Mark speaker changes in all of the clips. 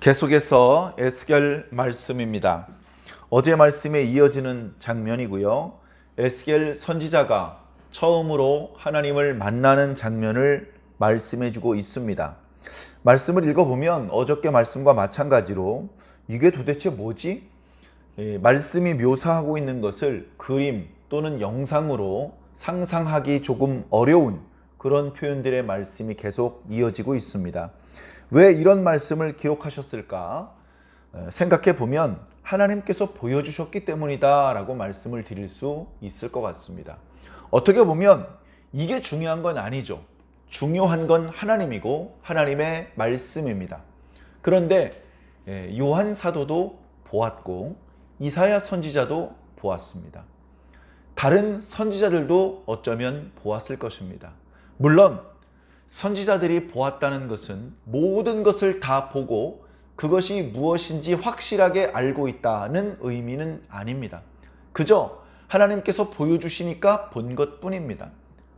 Speaker 1: 계속해서 에스겔 말씀입니다. 어제 말씀에 이어지는 장면이고요. 에스겔 선지자가 처음으로 하나님을 만나는 장면을 말씀해주고 있습니다. 말씀을 읽어보면 어저께 말씀과 마찬가지로 이게 도대체 뭐지? 말씀이 묘사하고 있는 것을 그림 또는 영상으로 상상하기 조금 어려운 그런 표현들의 말씀이 계속 이어지고 있습니다. 왜 이런 말씀을 기록하셨을까? 생각해 보면 하나님께서 보여주셨기 때문이다 라고 말씀을 드릴 수 있을 것 같습니다. 어떻게 보면 이게 중요한 건 아니죠. 중요한 건 하나님이고 하나님의 말씀입니다. 그런데 요한 사도도 보았고 이사야 선지자도 보았습니다. 다른 선지자들도 어쩌면 보았을 것입니다. 물론 선지자들이 보았다는 것은 모든 것을 다 보고 그것이 무엇인지 확실하게 알고 있다는 의미는 아닙니다. 그저 하나님께서 보여주시니까 본 것뿐입니다.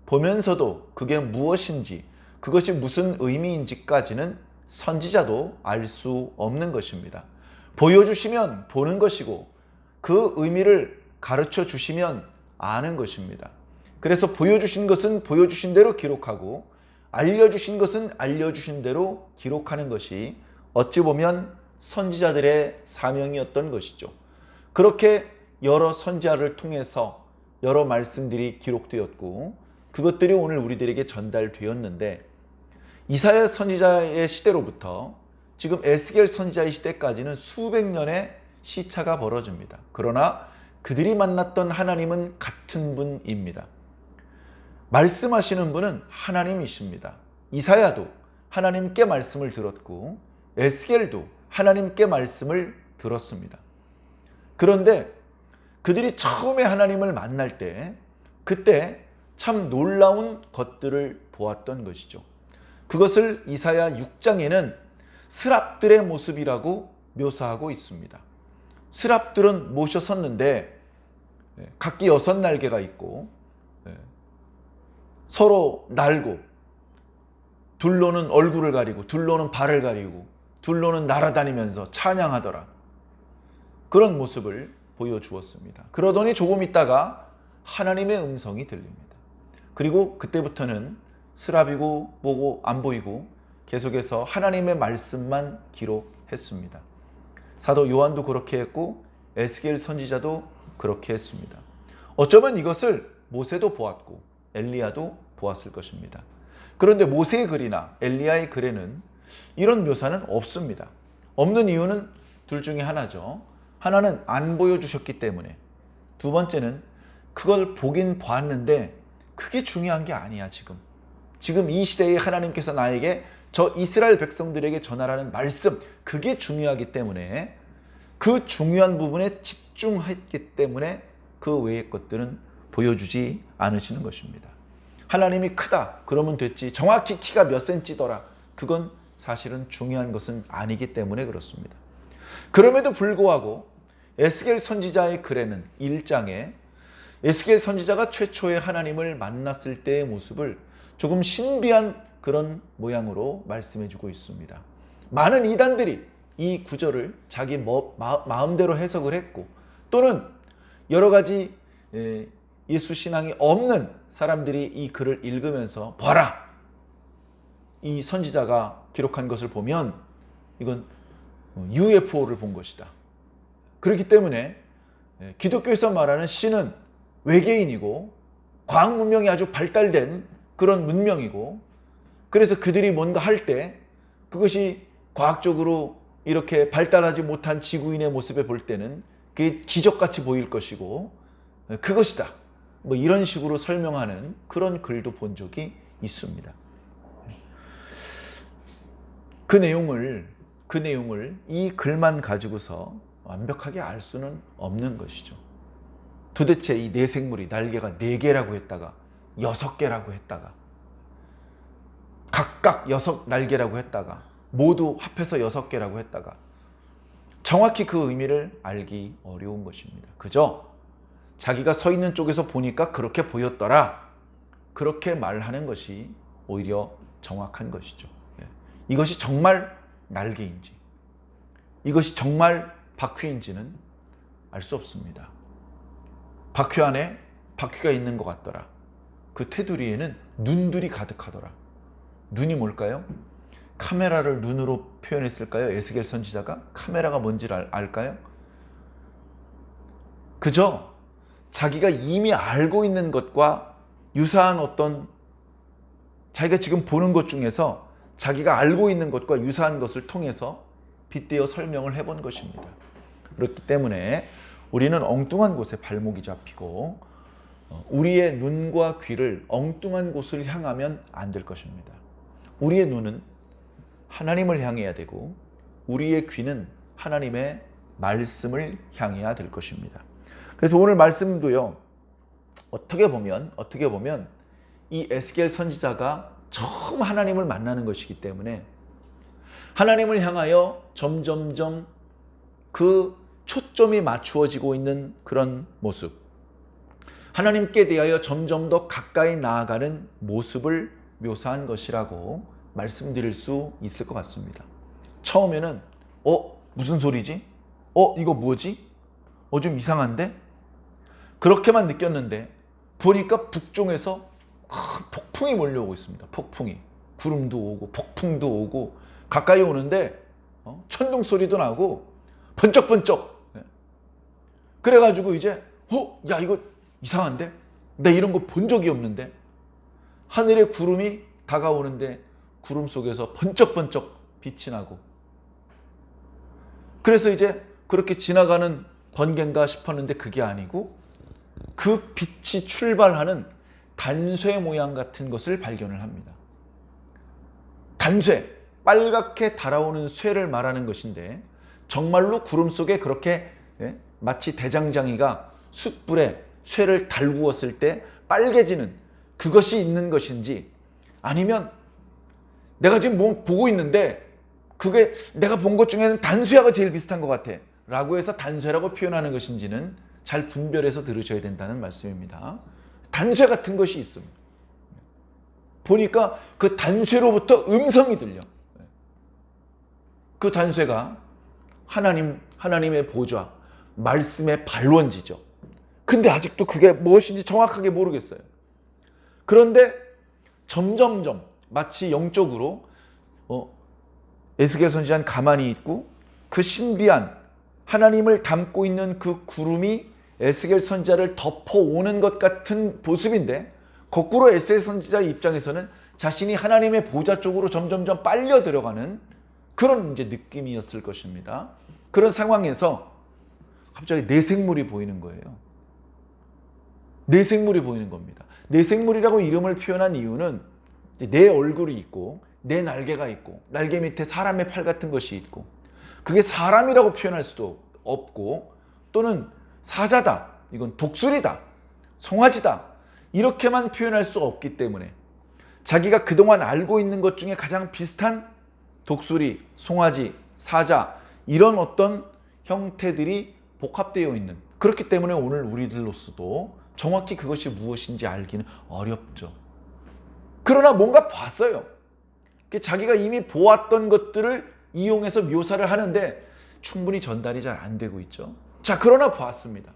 Speaker 1: 보면서도 그게 무엇인지, 그것이 무슨 의미인지까지는 선지자도 알 수 없는 것입니다. 보여주시면 보는 것이고 그 의미를 가르쳐 주시면 아는 것입니다. 그래서 보여주신 것은 보여주신 대로 기록하고 알려주신 것은 알려주신 대로 기록하는 것이 어찌 보면 선지자들의 사명이었던 것이죠. 그렇게 여러 선지자를 통해서 여러 말씀들이 기록되었고 그것들이 오늘 우리들에게 전달되었는데 이사야 선지자의 시대로부터 지금 에스겔 선지자의 시대까지는 수백 년의 시차가 벌어집니다. 그러나 그들이 만났던 하나님은 같은 분입니다. 말씀하시는 분은 하나님이십니다. 이사야도 하나님께 말씀을 들었고 에스겔도 하나님께 말씀을 들었습니다. 그런데 그들이 처음에 하나님을 만날 때 그때 참 놀라운 것들을 보았던 것이죠. 그것을 이사야 6장에는 스랍들의 모습이라고 묘사하고 있습니다. 스랍들은 모셔 섰는데 각기 6날개가 있고 서로 날고 둘로는 얼굴을 가리고 둘로는 발을 가리고 둘로는 날아다니면서 찬양하더라. 그런 모습을 보여주었습니다. 그러더니 조금 있다가 하나님의 음성이 들립니다. 그리고 그때부터는 스랍이고 뭐고 안 보이고 계속해서 하나님의 말씀만 기록했습니다. 사도 요한도 그렇게 했고 에스겔 선지자도 그렇게 했습니다. 어쩌면 이것을 모세도 보았고 엘리야도 보았을 것입니다. 그런데 모세의 글이나 엘리야의 글에는 이런 묘사는 없습니다. 없는 이유는 둘 중에 하나죠. 하나는 안 보여주셨기 때문에, 두 번째는 그걸 보긴 봤는데 그게 중요한 게 아니야. 지금 이 시대에 하나님께서 나에게 저 이스라엘 백성들에게 전하라는 말씀, 그게 중요하기 때문에 그 중요한 부분에 집중했기 때문에 그 외의 것들은 보여주지 않으시는 것입니다. 하나님이 크다 그러면 됐지 정확히 키가 몇 센치더라 그건 사실은 중요한 것은 아니기 때문에 그렇습니다. 그럼에도 불구하고 에스겔 선지자의 글에는 1장에 에스겔 선지자가 최초의 하나님을 만났을 때의 모습을 조금 신비한 그런 모양으로 말씀해주고 있습니다. 많은 이단들이 이 구절을 자기 마음대로 해석을 했고 또는 여러 가지 예수 신앙이 없는 사람들이 이 글을 읽으면서 봐라! 이 선지자가 기록한 것을 보면 이건 UFO를 본 것이다. 그렇기 때문에 기독교에서 말하는 신은 외계인이고 과학 문명이 아주 발달된 그런 문명이고 그래서 그들이 뭔가 할 때 그것이 과학적으로 이렇게 발달하지 못한 지구인의 모습에 볼 때는 그게 기적같이 보일 것이고 그것이다. 뭐 이런 식으로 설명하는 그런 글도 본 적이 있습니다. 그 내용을 이 글만 가지고서 완벽하게 알 수는 없는 것이죠. 도대체 이 네 생물이 날개가 4개라고 했다가 6개라고 했다가 각각 6날개라고 했다가 모두 합해서 6개라고 했다가 정확히 그 의미를 알기 어려운 것입니다. 그저 자기가 서 있는 쪽에서 보니까 그렇게 보였더라. 그렇게 말하는 것이 오히려 정확한 것이죠. 이것이 정말 날개인지 이것이 정말 바퀴인지는 알 수 없습니다. 바퀴 안에 바퀴가 있는 것 같더라. 그 테두리에는 눈들이 가득하더라. 눈이 뭘까요? 카메라를 눈으로 표현했을까요? 에스겔 선지자가 카메라가 뭔지를 알까요? 그저 자기가 이미 알고 있는 것과 유사한 어떤 자기가 지금 보는 것 중에서 자기가 알고 있는 것과 유사한 것을 통해서 빗대어 설명을 해본 것입니다. 그렇기 때문에 우리는 엉뚱한 곳에 발목이 잡히고 우리의 눈과 귀를 엉뚱한 곳을 향하면 안 될 것입니다. 우리의 눈은 하나님을 향해야 되고 우리의 귀는 하나님의 말씀을 향해야 될 것입니다. 그래서 오늘 말씀도요, 어떻게 보면 이 에스겔 선지자가 처음 하나님을 만나는 것이기 때문에 하나님을 향하여 점점점 그 초점이 맞추어지고 있는 그런 모습, 하나님께 대하여 점점 더 가까이 나아가는 모습을 묘사한 것이라고 말씀드릴 수 있을 것 같습니다. 처음에는 무슨 소리지? 이거 뭐지? 좀 이상한데? 그렇게만 느꼈는데 보니까 북쪽에서 큰 폭풍이 몰려오고 있습니다. 폭풍이. 구름도 오고 폭풍도 오고 가까이 오는데 천둥 소리도 나고 번쩍번쩍. 그래가지고 이제 야 이거 이상한데? 나 이런 거 본 적이 없는데? 하늘에 구름이 다가오는데 구름 속에서 번쩍번쩍 빛이 나고, 그래서 이제 그렇게 지나가는 번개인가 싶었는데 그게 아니고 그 빛이 출발하는 단쇠 모양 같은 것을 발견을 합니다. 단쇠, 빨갛게 달아오는 쇠를 말하는 것인데 정말로 구름 속에 그렇게 마치 대장장이가 숯불에 쇠를 달구었을 때 빨개지는 그것이 있는 것인지, 아니면 내가 지금 뭐 보고 있는데 그게 내가 본 것 중에는 단쇠하고 제일 비슷한 것 같아 라고 해서 단쇠라고 표현하는 것인지는 잘 분별해서 들으셔야 된다는 말씀입니다. 단쇠 같은 것이 있습니다. 보니까 그 단쇠로부터 음성이 들려. 그 단쇠가 하나님의 보좌, 말씀의 발원지죠. 근데 아직도 그게 무엇인지 정확하게 모르겠어요. 그런데 점점점 마치 영적으로 에스겔 선지자는 가만히 있고 그 신비한 하나님을 담고 있는 그 구름이 에스겔 선지자를 덮어오는 것 같은 모습인데, 거꾸로 에스겔 선지자의 입장에서는 자신이 하나님의 보좌 쪽으로 점점점 빨려 들어가는 그런 이제 느낌이었을 것입니다. 그런 상황에서 갑자기 내생물이 보이는 거예요. 내생물이 보이는 겁니다. 내생물이라고 이름을 표현한 이유는 내 얼굴이 있고 내 날개가 있고 날개 밑에 사람의 팔 같은 것이 있고, 그게 사람이라고 표현할 수도 없고, 또는 사자다, 이건 독수리다, 송아지다 이렇게만 표현할 수 없기 때문에 자기가 그동안 알고 있는 것 중에 가장 비슷한 독수리, 송아지, 사자 이런 어떤 형태들이 복합되어 있는, 그렇기 때문에 오늘 우리들로서도 정확히 그것이 무엇인지 알기는 어렵죠. 그러나 뭔가 봤어요. 자기가 이미 보았던 것들을 이용해서 묘사를 하는데 충분히 전달이 잘 안 되고 있죠. 자, 그러나 보았습니다.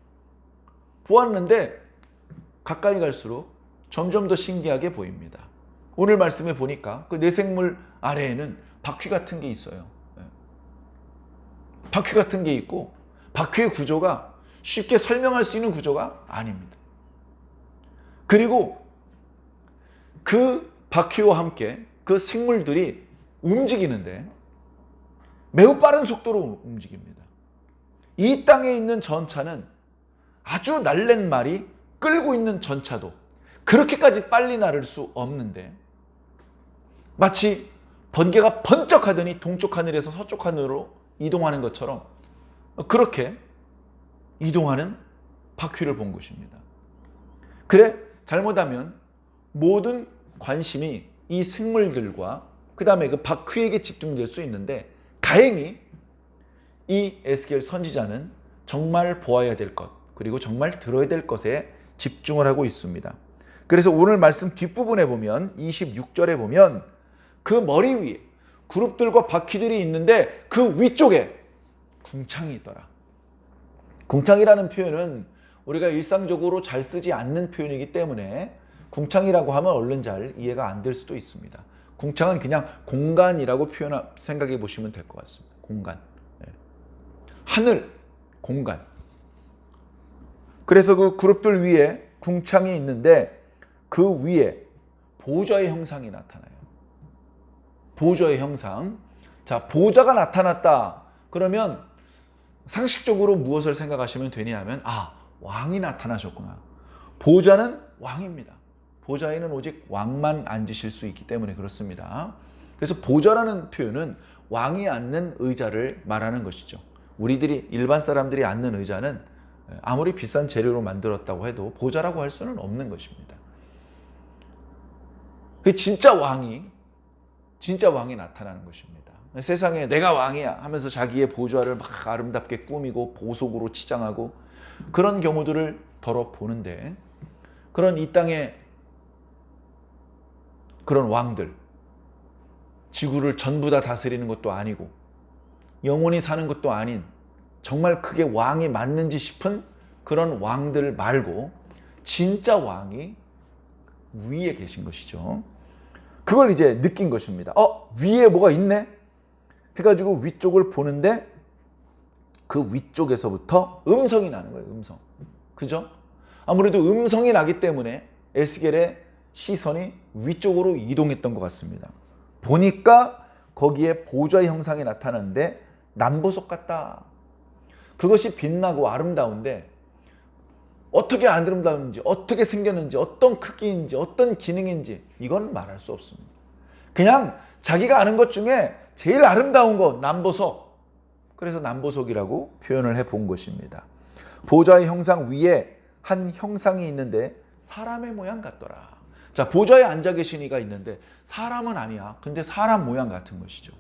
Speaker 1: 보았는데 가까이 갈수록 점점 더 신기하게 보입니다. 오늘 말씀에 보니까 그 내생물 아래에는 바퀴 같은 게 있어요. 바퀴 같은 게 있고, 바퀴의 구조가 쉽게 설명할 수 있는 구조가 아닙니다. 그리고 그 바퀴와 함께 그 생물들이 움직이는데 매우 빠른 속도로 움직입니다. 이 땅에 있는 전차는 아주 날랜 말이 끌고 있는 전차도 그렇게까지 빨리 나를 수 없는데, 마치 번개가 번쩍하더니 동쪽 하늘에서 서쪽 하늘로 이동하는 것처럼 그렇게 이동하는 바퀴를 본 것입니다. 그래, 잘못하면 모든 관심이 이 생물들과 그 다음에 그 바퀴에게 집중될 수 있는데, 다행히 이 에스겔 선지자는 정말 보아야 될 것, 그리고 정말 들어야 될 것에 집중을 하고 있습니다. 그래서 오늘 말씀 뒷부분에 보면 26절에 보면 그 머리 위에 그룹들과 바퀴들이 있는데 그 위쪽에 궁창이 있더라. 궁창이라는 표현은 우리가 일상적으로 잘 쓰지 않는 표현이기 때문에 궁창이라고 하면 얼른 잘 이해가 안 될 수도 있습니다. 궁창은 그냥 공간이라고 생각해 보시면 될 것 같습니다. 공간. 하늘, 공간. 그래서 그 그룹들 위에 궁창이 있는데 그 위에 보좌의 형상이 나타나요. 보좌의 형상. 자, 보좌가 나타났다. 그러면 상식적으로 무엇을 생각하시면 되냐면 왕이 나타나셨구나. 보좌는 왕입니다. 보좌에는 오직 왕만 앉으실 수 있기 때문에 그렇습니다. 그래서 보좌라는 표현은 왕이 앉는 의자를 말하는 것이죠. 우리들이 일반 사람들이 앉는 의자는 아무리 비싼 재료로 만들었다고 해도 보좌라고 할 수는 없는 것입니다. 그 진짜 왕이 나타나는 것입니다. 세상에 내가 왕이야 하면서 자기의 보좌를 막 아름답게 꾸미고 보석으로 치장하고 그런 경우들을 더러 보는데, 그런 이 땅의 그런 왕들, 지구를 전부 다 다스리는 것도 아니고 영원히 사는 것도 아닌 정말 그게 왕이 맞는지 싶은 그런 왕들 말고 진짜 왕이 위에 계신 것이죠. 그걸 이제 느낀 것입니다. 위에 뭐가 있네? 해가지고 위쪽을 보는데 그 위쪽에서부터 음성이 나는 거예요. 음성. 그죠? 아무래도 음성이 나기 때문에 에스겔의 시선이 위쪽으로 이동했던 것 같습니다. 보니까 거기에 보좌의 형상이 나타나는데 남보석 같다. 그것이 빛나고 아름다운데 어떻게 아름다운지, 어떻게 생겼는지, 어떤 크기인지, 어떤 기능인지 이건 말할 수 없습니다. 그냥 자기가 아는 것 중에 제일 아름다운 거 남보석. 그래서 남보석이라고 표현을 해본 것입니다. 보좌의 형상 위에 한 형상이 있는데 사람의 모양 같더라. 자, 보좌에 앉아 계신 이가 있는데 사람은 아니야. 근데 사람 모양 같은 것이죠.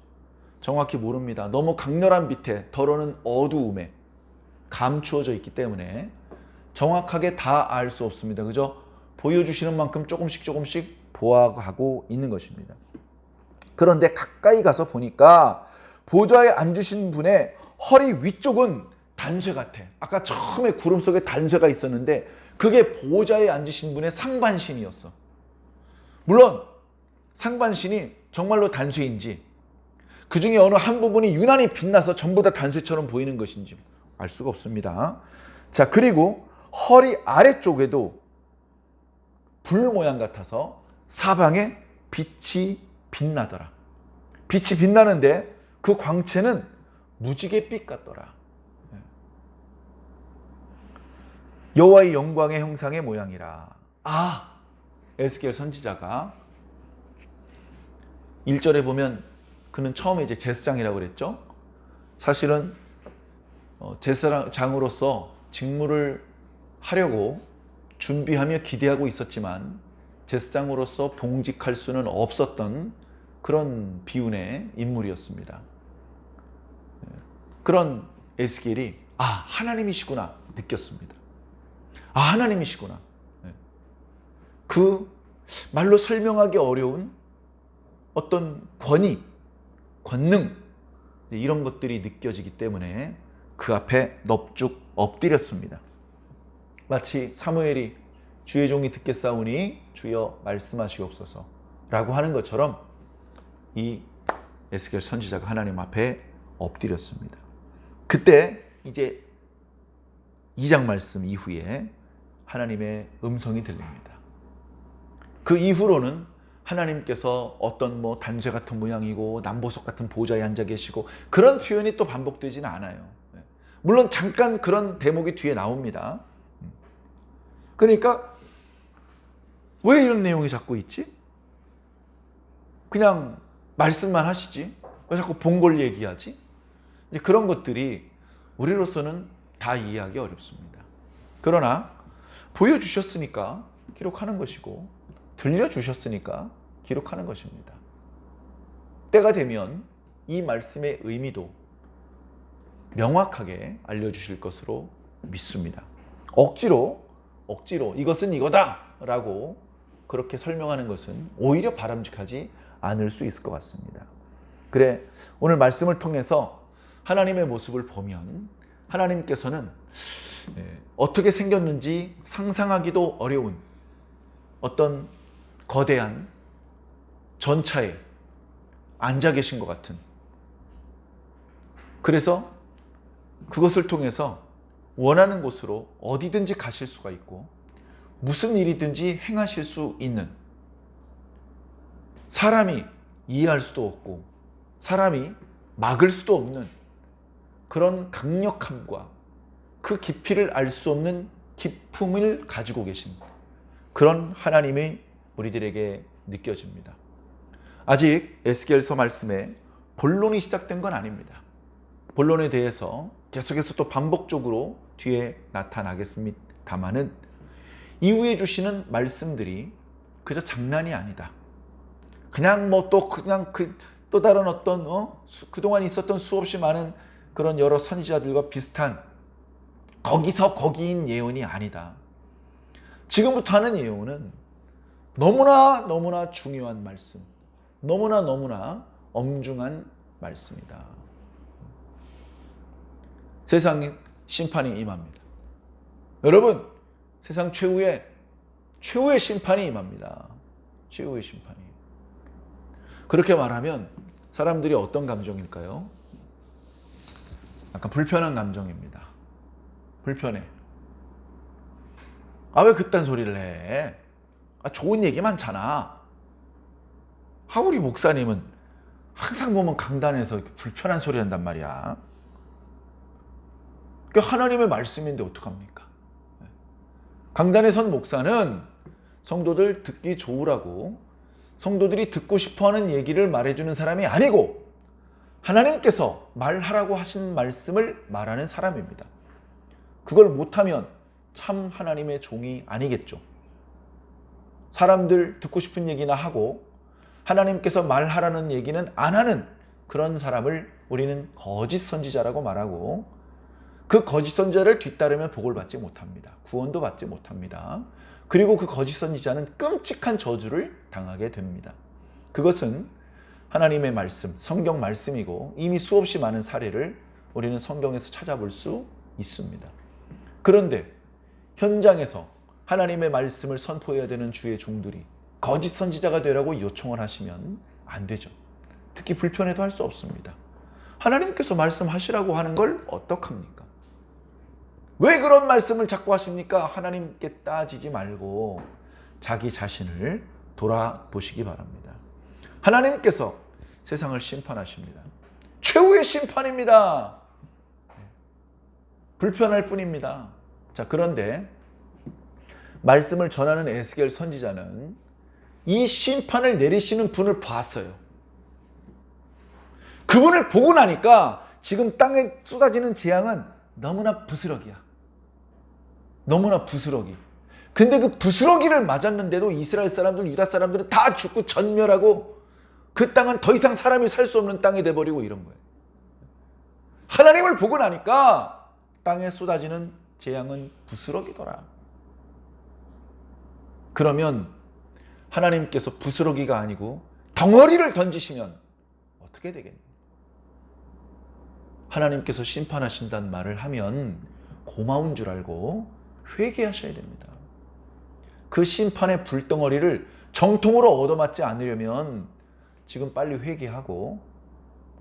Speaker 1: 정확히 모릅니다. 너무 강렬한 빛에 더러는 어두움에 감추어져 있기 때문에 정확하게 다 알 수 없습니다. 그죠? 보여주시는 만큼 조금씩 보아가고 있는 것입니다. 그런데 가까이 가서 보니까 보좌에 앉으신 분의 허리 위쪽은 단쇠 같아. 아까 처음에 구름 속에 단쇠가 있었는데 그게 보좌에 앉으신 분의 상반신이었어. 물론 상반신이 정말로 단쇠인지 그 중에 어느 한 부분이 유난히 빛나서 전부 다 단쇠처럼 보이는 것인지 알 수가 없습니다. 자, 그리고 허리 아래쪽에도 불 모양 같아서 사방에 빛이 빛나더라. 빛이 빛나는데 그 광채는 무지갯빛 같더라. 여호와의 영광의 형상의 모양이라. 에스겔 선지자가 1절에 보면 그는 처음에 이제 제사장이라고 그랬죠. 사실은 제사장으로서 직무를 하려고 준비하며 기대하고 있었지만 제사장으로서 봉직할 수는 없었던 그런 비운의 인물이었습니다. 그런 에스겔이 하나님이시구나 느꼈습니다. 하나님이시구나. 그 말로 설명하기 어려운 어떤 권위, 권능 이런 것들이 느껴지기 때문에 그 앞에 넙죽 엎드렸습니다. 마치 사무엘이 주의 종이 듣겠사오니 주여 말씀하시옵소서 라고 하는 것처럼 이 에스겔 선지자가 하나님 앞에 엎드렸습니다. 그때 이제 2장 말씀 이후에 하나님의 음성이 들립니다. 그 이후로는 하나님께서 어떤 단쇠 같은 모양이고 남보석 같은 보좌에 앉아 계시고 그런 표현이 또 반복되지는 않아요. 물론 잠깐 그런 대목이 뒤에 나옵니다. 그러니까 왜 이런 내용이 자꾸 있지? 그냥 말씀만 하시지 왜 자꾸 본 걸 얘기하지? 이제 그런 것들이 우리로서는 다 이해하기 어렵습니다. 그러나 보여주셨으니까 기록하는 것이고 들려주셨으니까 기록하는 것입니다. 때가 되면 이 말씀의 의미도 명확하게 알려주실 것으로 믿습니다. 억지로 이것은 이거다 라고 그렇게 설명하는 것은 오히려 바람직하지 않을 수 있을 것 같습니다. 그래, 오늘 말씀을 통해서 하나님의 모습을 보면 하나님께서는 어떻게 생겼는지 상상하기도 어려운 어떤 거대한 전차에 앉아 계신 것 같은, 그래서 그것을 통해서 원하는 곳으로 어디든지 가실 수가 있고 무슨 일이든지 행하실 수 있는, 사람이 이해할 수도 없고 사람이 막을 수도 없는 그런 강력함과 그 깊이를 알 수 없는 기품을 가지고 계신 그런 하나님이 우리들에게 느껴집니다. 아직 에스겔서 말씀에 본론이 시작된 건 아닙니다. 본론에 대해서 계속해서 또 반복적으로 뒤에 나타나겠습니다마는 이후에 주시는 말씀들이 그저 장난이 아니다. 그냥 또 다른 어떤 그동안 있었던 수없이 많은 그런 여러 선지자들과 비슷한 거기서 거기인 예언이 아니다. 지금부터 하는 예언은 너무나 중요한 말씀, 너무나 엄중한 말씀이다. 세상의 심판이 임합니다. 여러분, 세상 최후의 심판이 임합니다. 최후의 심판이. 그렇게 말하면 사람들이 어떤 감정일까요? 약간 불편한 감정입니다. 불편해. 왜 그딴 소리를 해? 좋은 얘기 많잖아. 우리 목사님은 항상 보면 강단에서 불편한 소리 한단 말이야. 하나님의 말씀인데 어떡합니까? 강단에 선 목사는 성도들 듣기 좋으라고 성도들이 듣고 싶어하는 얘기를 말해주는 사람이 아니고 하나님께서 말하라고 하신 말씀을 말하는 사람입니다. 그걸 못하면 참 하나님의 종이 아니겠죠. 사람들 듣고 싶은 얘기나 하고 하나님께서 말하라는 얘기는 안 하는 그런 사람을 우리는 거짓 선지자라고 말하고, 그 거짓 선지자를 뒤따르면 복을 받지 못합니다. 구원도 받지 못합니다. 그리고 그 거짓 선지자는 끔찍한 저주를 당하게 됩니다. 그것은 하나님의 말씀, 성경 말씀이고 이미 수없이 많은 사례를 우리는 성경에서 찾아볼 수 있습니다. 그런데 현장에서 하나님의 말씀을 선포해야 되는 주의 종들이 거짓 선지자가 되라고 요청을 하시면 안 되죠. 특히 불편해도 할 수 없습니다. 하나님께서 말씀하시라고 하는 걸 어떡합니까? 왜 그런 말씀을 자꾸 하십니까? 하나님께 따지지 말고 자기 자신을 돌아보시기 바랍니다. 하나님께서 세상을 심판하십니다. 최후의 심판입니다. 불편할 뿐입니다. 자, 그런데 말씀을 전하는 에스겔 선지자는 이 심판을 내리시는 분을 봤어요. 그분을 보고 나니까 지금 땅에 쏟아지는 재앙은 너무나 부스러기야. 너무나 부스러기. 근데 그 부스러기를 맞았는데도 이스라엘 사람들, 유다 사람들은 다 죽고 전멸하고 그 땅은 더 이상 사람이 살 수 없는 땅이 돼버리고 이런 거예요. 하나님을 보고 나니까 땅에 쏟아지는 재앙은 부스러기더라. 그러면 하나님께서 부스러기가 아니고 덩어리를 던지시면 어떻게 되겠니? 하나님께서 심판하신다는 말을 하면 고마운 줄 알고 회개하셔야 됩니다. 그 심판의 불덩어리를 정통으로 얻어맞지 않으려면 지금 빨리 회개하고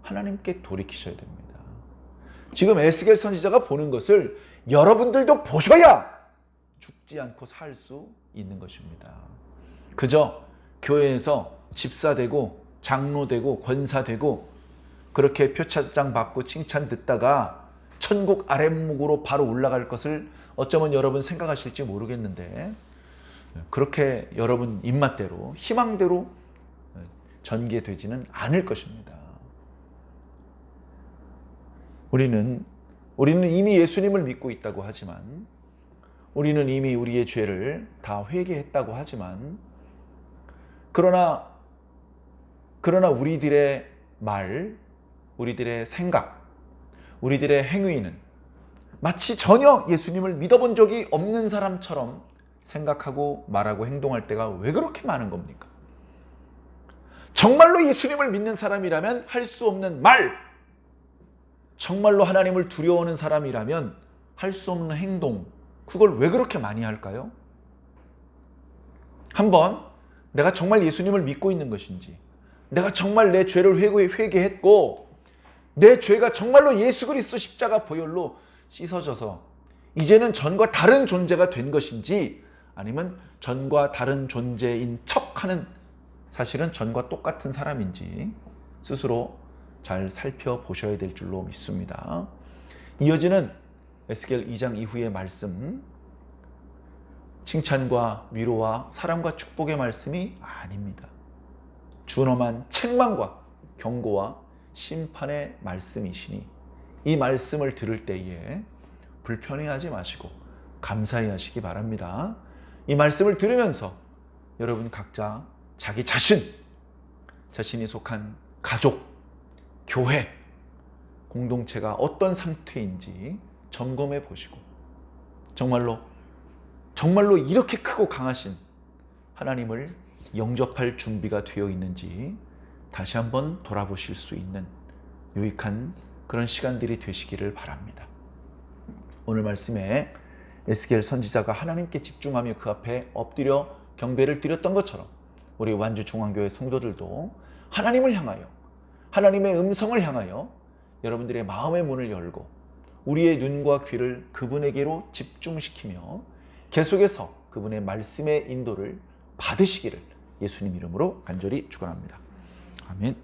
Speaker 1: 하나님께 돌이키셔야 됩니다. 지금 에스겔 선지자가 보는 것을 여러분들도 보셔야 죽지 않고 살 수 있는 것입니다. 그저 교회에서 집사되고 장로되고 권사되고 그렇게 표창장 받고 칭찬 듣다가 천국 아랫목으로 바로 올라갈 것을 어쩌면 여러분 생각하실지 모르겠는데, 그렇게 여러분 입맛대로 희망대로 전개되지는 않을 것입니다. 우리는 이미 예수님을 믿고 있다고 하지만, 우리는 이미 우리의 죄를 다 회개했다고 하지만, 그러나 우리들의 말, 우리들의 생각, 우리들의 행위는 마치 전혀 예수님을 믿어본 적이 없는 사람처럼 생각하고 말하고 행동할 때가 왜 그렇게 많은 겁니까? 정말로 예수님을 믿는 사람이라면 할 수 없는 말, 정말로 하나님을 두려워하는 사람이라면 할 수 없는 행동, 그걸 왜 그렇게 많이 할까요? 한번 내가 정말 예수님을 믿고 있는 것인지, 내가 정말 내 죄를 회개했고 내 죄가 정말로 예수 그리스도 십자가 보혈로 씻어져서 이제는 전과 다른 존재가 된 것인지, 아니면 전과 다른 존재인 척하는 사실은 전과 똑같은 사람인지 스스로 잘 살펴보셔야 될 줄로 믿습니다. 이어지는 에스겔 2장 이후의 말씀, 칭찬과 위로와 사랑과 축복의 말씀이 아닙니다. 준엄한 책망과 경고와 심판의 말씀이시니 이 말씀을 들을 때에 불편해하지 마시고 감사히 하시기 바랍니다. 이 말씀을 들으면서 여러분 각자 자기 자신이 속한 가족, 교회, 공동체가 어떤 상태인지 점검해 보시고 정말로 이렇게 크고 강하신 하나님을 영접할 준비가 되어 있는지 다시 한번 돌아보실 수 있는 유익한 그런 시간들이 되시기를 바랍니다. 오늘 말씀에 에스겔 선지자가 하나님께 집중하며 그 앞에 엎드려 경배를 드렸던 것처럼 우리 완주중앙교회 성도들도 하나님을 향하여, 하나님의 음성을 향하여 여러분들의 마음의 문을 열고 우리의 눈과 귀를 그분에게로 집중시키며 계속해서 그분의 말씀의 인도를 받으시기를 예수님 이름으로 간절히 축원합니다. 아멘.